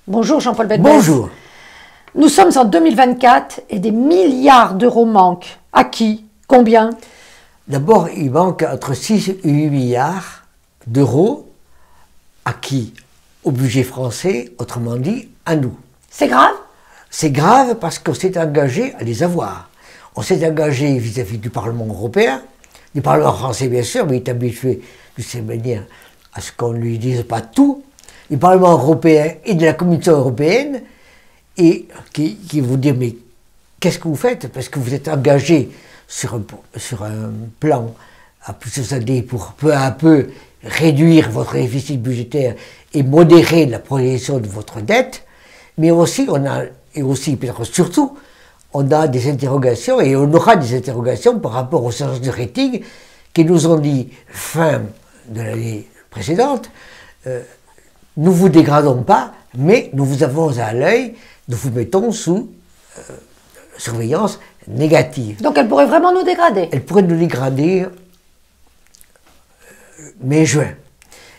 Bonjour Jean-Paul Bedbez. Bonjour. Nous sommes en 2024 et des milliards d'euros manquent. À qui? Combien? D'abord, il manque entre 6 et 8 milliards d'euros à qui? Au budget français, autrement dit, à nous. C'est grave? C'est grave parce qu'on s'est engagé à les avoir. On s'est engagé vis-à-vis du Parlement européen, du Parlement français bien sûr, mais il est habitué de cette manière à ce qu'on ne lui dise pas tout, du Parlement européen et de la Commission européenne, et qui vous dire mais qu'est-ce que vous faites? Parce que vous êtes engagé sur un plan à plusieurs années pour peu à peu réduire votre déficit budgétaire et modérer la progression de votre dette, mais aussi peut-être surtout, on a des interrogations et on aura des interrogations par rapport aux agences de rating qui nous ont dit fin de l'année précédente, nous vous dégradons pas, mais nous vous avons à l'œil, nous vous mettons sous surveillance négative. Donc elle pourrait vraiment nous dégrader? Elle pourrait nous dégrader mai-juin.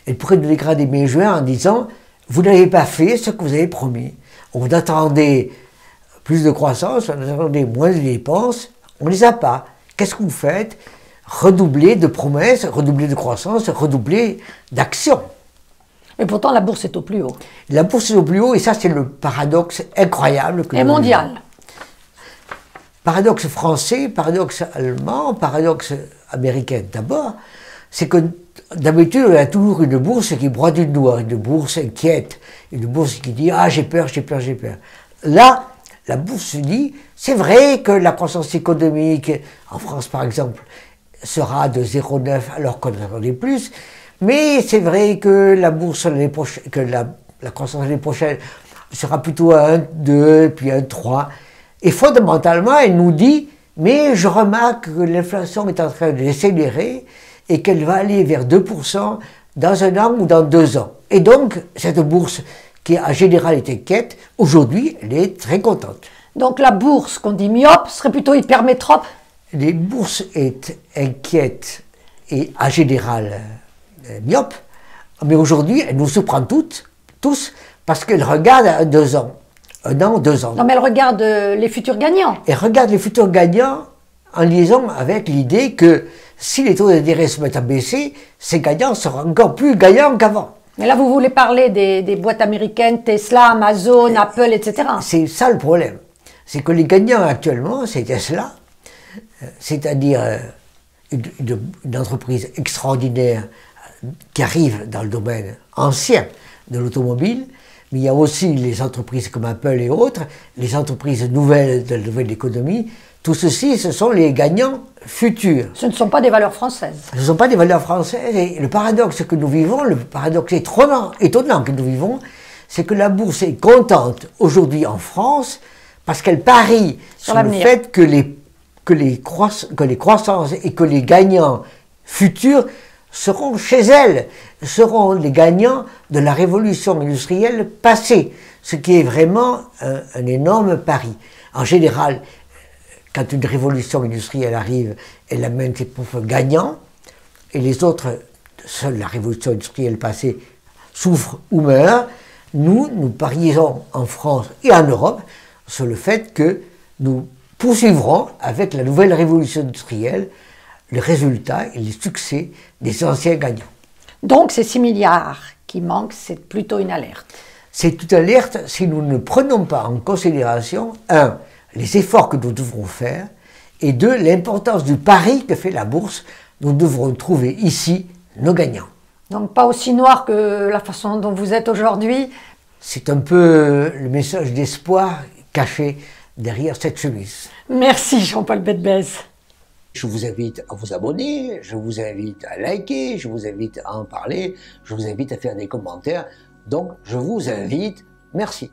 Elle pourrait nous dégrader mai-juin en disant vous n'avez pas fait ce que vous avez promis. On attendait plus de croissance, on attendait moins de dépenses, on ne les a pas. Qu'est-ce que vous faites? Redoubler de promesses, redoubler de croissance, redoubler d'actions. Et pourtant la bourse est au plus haut. La bourse est au plus haut et ça c'est le paradoxe incroyable. Et mondial. Paradoxe français, paradoxe allemand, paradoxe américain d'abord, c'est que d'habitude on a toujours une bourse qui broie du doigt, une bourse inquiète, une bourse qui dit « Ah j'ai peur, j'ai peur, j'ai peur ». Là, la bourse dit « C'est vrai que la croissance économique, en France par exemple, sera de 0,9 alors qu'on attendait plus, mais c'est vrai que la bourse l'année prochaine, que la croissance l'année prochaine sera plutôt à 1,2 puis 1,3 ». Et fondamentalement, elle nous dit « Mais je remarque que l'inflation est en train de décélérer et qu'elle va aller vers 2% dans 1 an ou dans 2 ans. » Et donc, cette bourse qui en général est inquiète, aujourd'hui, elle est très contente. Donc la bourse qu'on dit myope serait plutôt hypermétrope? Les bourses est inquiète et en général myope, mais aujourd'hui, elle nous surprend tous, parce qu'elle regarde à 2 ans. 1 an, 2 ans. Non mais elle regarde les futurs gagnants. Elle regarde les futurs gagnants en liaison avec l'idée que si les taux d'intérêt se mettent à baisser, ces gagnants seront encore plus gagnants qu'avant. Mais là vous voulez parler des boîtes américaines, Tesla, Amazon, Apple, etc. C'est ça le problème. C'est que les gagnants actuellement, c'est Tesla, c'est-à-dire une entreprise extraordinaire qui arrive dans le domaine ancien de l'automobile, mais il y a aussi les entreprises comme Apple et autres, les entreprises nouvelles de la nouvelle économie. Tout ceci, ce sont les gagnants futurs. Ce ne sont pas des valeurs françaises. Ce ne sont pas des valeurs françaises. Et le paradoxe que nous vivons, le paradoxe étonnant que nous vivons, c'est que la bourse est contente aujourd'hui en France parce qu'elle parie sur le fait que les croissances et que les gagnants futurs seront chez elle, seront les gagnants de la révolution industrielle passée, ce qui est vraiment un énorme pari. En général, quand une révolution industrielle arrive, elle amène ses propres gagnants, et les autres, seule la révolution industrielle passée, souffrent ou meurent. Nous parions en France et en Europe sur le fait que nous poursuivrons avec la nouvelle révolution industrielle le résultat et les succès des anciens gagnants. Donc ces 6 milliards qui manquent, c'est plutôt une alerte. C'est une alerte si nous ne prenons pas en considération, 1, les efforts que nous devrons faire, et 2, l'importance du pari que fait la bourse. Nous devrons trouver ici nos gagnants. Donc pas aussi noir que la façon dont vous êtes aujourd'hui. C'est un peu le message d'espoir caché derrière cette chemise. Merci Jean-Paul Bedbez. Je vous invite à vous abonner, je vous invite à liker, je vous invite à en parler, je vous invite à faire des commentaires. Donc, je vous invite. Merci.